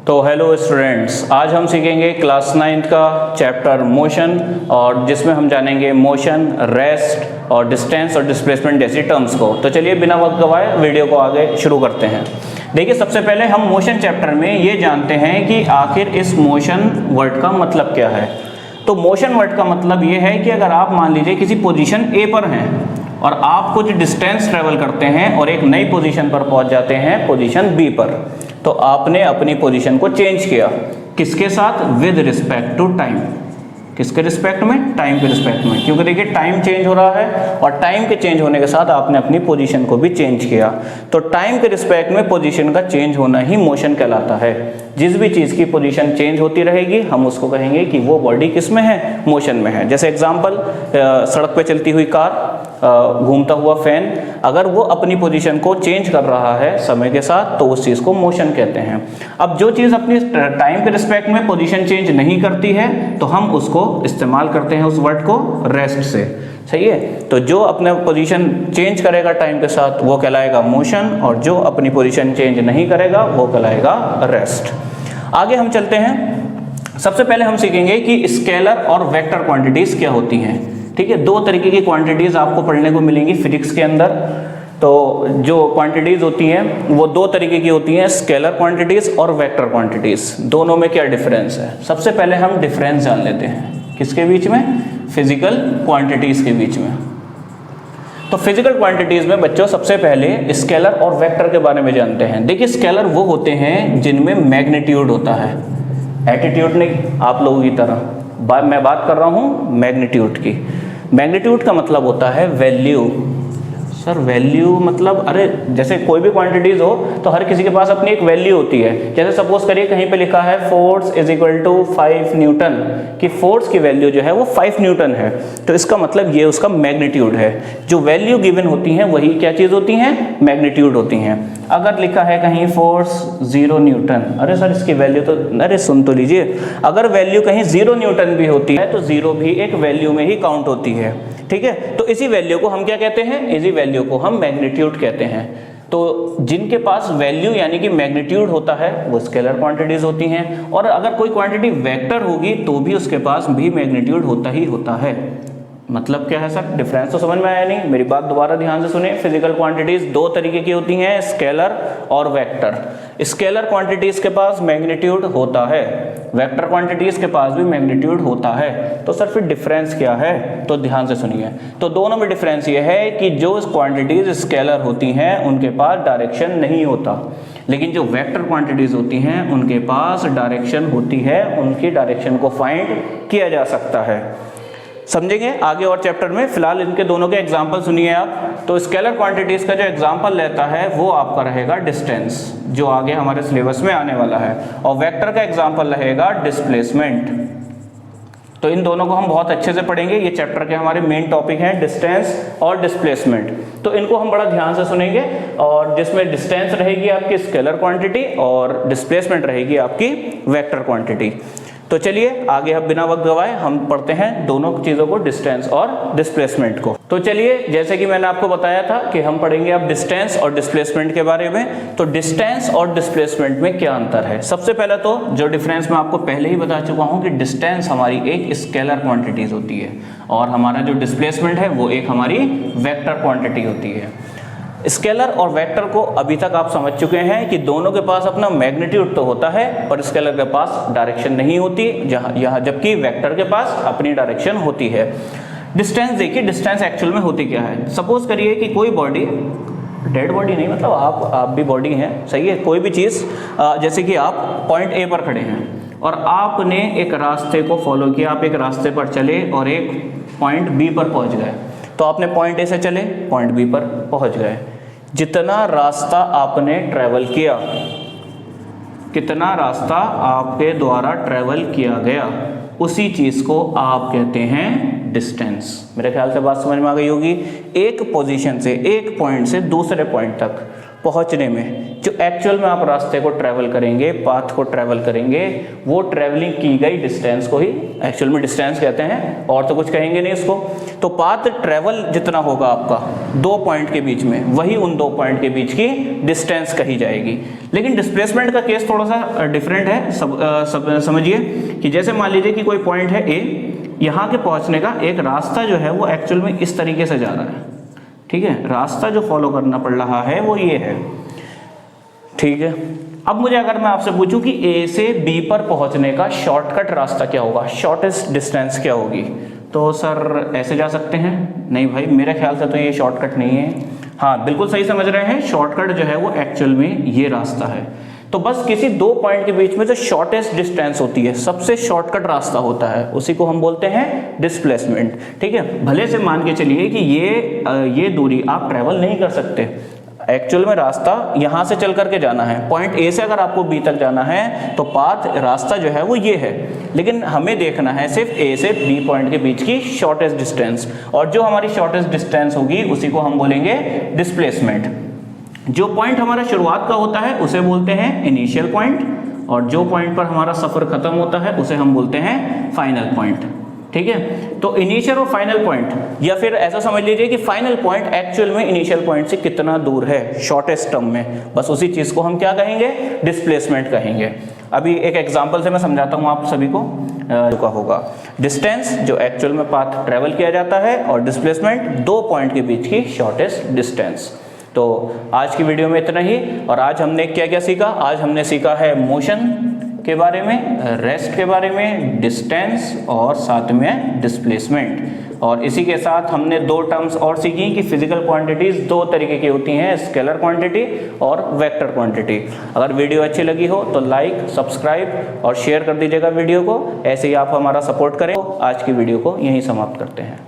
तो hello students, आज हम सीखेंगे क्लास 9th का चैप्टर मोशन, और जिसमें हम जानेंगे मोशन, रेस्ट और डिस्टेंस और डिस्प्लेसमेंट जैसी टर्म्स को। तो चलिए बिना वक्त गवाए वीडियो को आगे शुरू करते हैं। देखिए, सबसे पहले हम मोशन चैप्टर में ये जानते हैं कि आखिर इस मोशन वर्ड का मतलब क्या है। तो मोशन वर्ड का मतलब ये है कि अगर आप मान लीजिए किसी पोजीशन ए पर हैं और आप कुछ डिस्टेंस ट्रेवल करते हैं और एक नई पोजीशन पर पहुंच जाते हैं, पोजीशन बी पर, तो आपने अपनी पोजीशन को चेंज किया। किसके साथ? With respect to time. किसके रिस्पेक्ट में? टाइम के रिस्पेक्ट में, क्योंकि देखिए टाइम चेंज हो रहा है और टाइम के चेंज होने के साथ आपने अपनी पोजीशन को भी चेंज किया। तो टाइम के रिस्पेक्ट में पोजीशन का चेंज होना ही मोशन कहलाता है। जिस भी चीज़ की पोजीशन चेंज होती रहेगी हम उसको कहेंगे कि वो बॉडी किस में है? मोशन में है। जैसे एग्जांपल, सड़क पे चलती हुई कार, घूमता हुआ फैन, अगर वो अपनी पोजीशन को चेंज कर रहा है समय के साथ तो उस चीज़ को मोशन कहते हैं। अब जो चीज़ अपनी टाइम के रिस्पेक्ट में पोजीशन चेंज नहीं करती है तो हम उसको इस्तेमाल करते हैं उस वर्ड को रेस्ट से। सही है? तो जो अपने पोजीशन चेंज करेगा टाइम के साथ वो कहलाएगा मोशन, और जो अपनी पोजीशन चेंज नहीं करेगा वो कहलाएगा रेस्ट। आगे हम चलते हैं। सबसे पहले हम सीखेंगे कि स्केलर और वेक्टर क्वांटिटीज क्या होती हैं। ठीक है, दो तरीके की क्वांटिटीज आपको पढ़ने को मिलेंगी फिजिक्स के अंदर। तो जो क्वांटिटीज होती हैं वो दो तरीके की होती हैं, स्केलर क्वांटिटीज और वेक्टर क्वांटिटीज। दोनों में क्या डिफरेंस है? सबसे पहले हम डिफरेंस जान लेते हैं। किसके बीच में? फिजिकल क्वांटिटीज के बीच में। तो फिजिकल क्वांटिटीज में बच्चों सबसे पहले स्केलर और वेक्टर के बारे में जानते हैं। देखिए, स्केलर वो होते हैं जिनमें मैग्नीट्यूड होता है, एटीट्यूड नहीं आप लोगों की तरह। मैं बात कर रहा हूँ मैग्नीट्यूड की। मैग्नीट्यूड का मतलब होता है वैल्यू। सर वैल्यू मतलब, अरे जैसे कोई भी क्वांटिटीज हो तो हर किसी के पास अपनी एक वैल्यू होती है। जैसे सपोज करिए कहीं पे लिखा है force is equal to 5 newton, कि फोर्स की वैल्यू जो है वो 5 न्यूटन है, तो इसका मतलब ये उसका मैग्नीट्यूड है। जो वैल्यू गिवन होती हैं वही क्या चीज़ होती हैं? मैग्नीट्यूड होती हैं। अगर लिखा है कहीं फोर्स 0 न्यूटन, अरे सर इसकी वैल्यू तो, अरे सुन तो लीजिए, अगर वैल्यू कहीं 0 न्यूटन भी होती है तो 0 भी एक वैल्यू में ही काउंट होती है। ठीक है, तो इसी वैल्यू को हम क्या कहते हैं? इसी वैल्यू को हम मैग्नीट्यूड कहते हैं। तो जिनके पास वैल्यू यानी कि मैग्नीट्यूड होता है वो स्केलर क्वांटिटीज होती हैं, और अगर कोई क्वांटिटी वेक्टर होगी तो भी उसके पास भी मैग्नीट्यूड होता ही होता है। मतलब क्या है सर? डिफरेंस तो समझ में आया नहीं? मेरी बात दोबारा ध्यान से सुनिए। फिजिकल क्वांटिटीज दो तरीके की होती हैं, स्केलर और वेक्टर। स्केलर क्वांटिटीज के पास मैग्नीट्यूड होता है, वेक्टर क्वांटिटीज के पास भी मैग्नीट्यूड होता है। तो सर फिर डिफरेंस क्या है? तो ध्यान से सुनिए। तो दोनों में डिफरेंस ये है कि जो क्वांटिटीज स्केलर होती हैं उनके पास डायरेक्शन नहीं होता, लेकिन जो वेक्टर क्वांटिटीज होती हैं उनके पास डायरेक्शन होती है। उनकी डायरेक्शन को फाइंड किया जा सकता है। समझेंगे आगे और चैप्टर में। फिलहाल इनके दोनों के एग्जाम्पल सुनिए आप। तो स्केलर क्वांटिटीज का जो एग्जाम्पल रहता है वो आपका रहेगा डिस्टेंस, जो आगे हमारे सिलेबस में आने वाला है, और वेक्टर का एग्जाम्पल रहेगा डिस्प्लेसमेंट। तो इन दोनों को हम बहुत अच्छे से पढ़ेंगे। ये चैप्टर के हमारे मेन टॉपिक हैं डिस्टेंस और डिस्प्लेसमेंट। तो इनको हम बड़ा ध्यान से सुनेंगे, और जिसमें डिस्टेंस रहेगी आपकी स्केलर क्वांटिटी और डिस्प्लेसमेंट रहेगी आपकी वेक्टर क्वांटिटी। तो चलिए आगे हम बिना वक्त गवाए हम पढ़ते हैं दोनों चीज़ों को, डिस्टेंस और डिस्प्लेसमेंट को। तो चलिए, जैसे कि मैंने आपको बताया था कि हम पढ़ेंगे अब डिस्टेंस और डिस्प्लेसमेंट के बारे में। तो डिस्टेंस और डिस्प्लेसमेंट में क्या अंतर है? सबसे पहले तो जो डिफरेंस मैं आपको पहले ही बता चुका हूँ कि डिस्टेंस हमारी एक स्केलर क्वांटिटीज होती है और हमारा जो डिस्प्लेसमेंट है वो एक हमारी वेक्टर क्वांटिटी होती है। स्केलर और वेक्टर को अभी तक आप समझ चुके हैं कि दोनों के पास अपना मैग्नीट्यूड तो होता है पर स्केलर के पास डायरेक्शन नहीं होती, जबकि वेक्टर के पास अपनी डायरेक्शन होती है। डिस्टेंस देखिए, डिस्टेंस एक्चुअल में होती क्या है? सपोज करिए कि कोई बॉडी, डेड बॉडी नहीं, मतलब आप भी बॉडी हैं, सही है, कोई भी चीज़, जैसे कि आप पॉइंट ए पर खड़े हैं और आपने एक रास्ते को फॉलो किया, आप एक रास्ते पर चले और एक पॉइंट बी पर पहुंच गए। तो आपने पॉइंट ए से चले, पॉइंट बी पर पहुंच गए। जितना रास्ता आपने ट्रेवल किया, कितना रास्ता आपके द्वारा ट्रेवल किया गया, उसी चीज को आप कहते हैं डिस्टेंस। मेरे ख्याल से बात समझ में आ गई होगी। एक पोजीशन से, एक पॉइंट से दूसरे पॉइंट तक पहुंचने में, जो एक्चुअल में आप रास्ते को ट्रैवल करेंगे, पाथ को ट्रैवल करेंगे, वो ट्रैवलिंग की गई डिस्टेंस को ही एक्चुअल में डिस्टेंस कहते हैं, और तो कुछ कहेंगे नहीं इसको। तो पाथ ट्रैवल जितना होगा आपका 2 पॉइंट के बीच में, वही उन 2 पॉइंट के बीच की डिस्टेंस कही जाएगी। लेकिन डिस्प्लेसमेंट का केस थोड़ा सा डिफरेंट है। समझिए कि जैसे मान लीजिए कि कोई पॉइंट है ए, यहाँ के पहुँचने का एक रास्ता जो है वो एक्चुअल में इस तरीके से जा रहा है, ठीक है, रास्ता जो फॉलो करना पड़ रहा है वो ये है, ठीक है। अब मुझे अगर मैं आपसे पूछूं कि ए से बी पर पहुंचने का शॉर्टकट रास्ता क्या होगा, शॉर्टेस्ट डिस्टेंस क्या होगी, तो सर ऐसे जा सकते हैं? नहीं भाई, मेरे ख्याल से तो ये शॉर्टकट नहीं है। हाँ, बिल्कुल सही समझ रहे हैं, शॉर्टकट जो है वो एक्चुअल में ये रास्ता है। तो बस किसी 2 पॉइंट के बीच में जो शॉर्टेस्ट डिस्टेंस होती है, सबसे शॉर्टकट रास्ता होता है, उसी को हम बोलते हैं डिस्प्लेसमेंट, ठीक है। भले से मान के चलिए कि ये दूरी आप ट्रैवल नहीं कर सकते, एक्चुअल में रास्ता यहाँ से चल करके जाना है, पॉइंट ए से अगर आपको बी तक जाना है तो पाथ रास्ता जो है वो ये है, लेकिन हमें देखना है सिर्फ ए से बी पॉइंट के बीच की शॉर्टेस्ट डिस्टेंस, और जो हमारी शॉर्टेस्ट डिस्टेंस होगी उसी को हम बोलेंगे डिस्प्लेसमेंट। जो पॉइंट हमारा शुरुआत का होता है उसे बोलते हैं इनिशियल पॉइंट, और जो पॉइंट पर हमारा सफर खत्म होता है उसे हम बोलते हैं फाइनल पॉइंट, ठीक है। तो इनिशियल और फाइनल पॉइंट, या फिर ऐसा समझ लीजिए कि फाइनल पॉइंट एक्चुअल में इनिशियल पॉइंट से कितना दूर है शॉर्टेस्ट टर्म में, बस उसी चीज को हम क्या कहेंगे, डिस्प्लेसमेंट कहेंगे। अभी एक एग्जांपल से मैं समझाता हूं आप सभी को। का होगा डिस्टेंस जो एक्चुअल में पाथ ट्रेवल किया जाता है, और डिस्प्लेसमेंट 2 पॉइंट के बीच की शॉर्टेस्ट डिस्टेंस। तो आज की वीडियो में इतना ही, और आज हमने क्या क्या सीखा, आज हमने सीखा है मोशन के बारे में, रेस्ट के बारे में, डिस्टेंस और साथ में डिस्प्लेसमेंट। और इसी के साथ हमने 2 टर्म्स और सीखी कि फिजिकल क्वांटिटीज 2 तरीके की होती हैं, स्केलर क्वांटिटी और वेक्टर क्वांटिटी। अगर वीडियो अच्छी लगी हो तो लाइक, सब्सक्राइब और शेयर कर दीजिएगा वीडियो को, ऐसे ही आप हमारा सपोर्ट करें। आज की वीडियो को यहीं समाप्त करते हैं।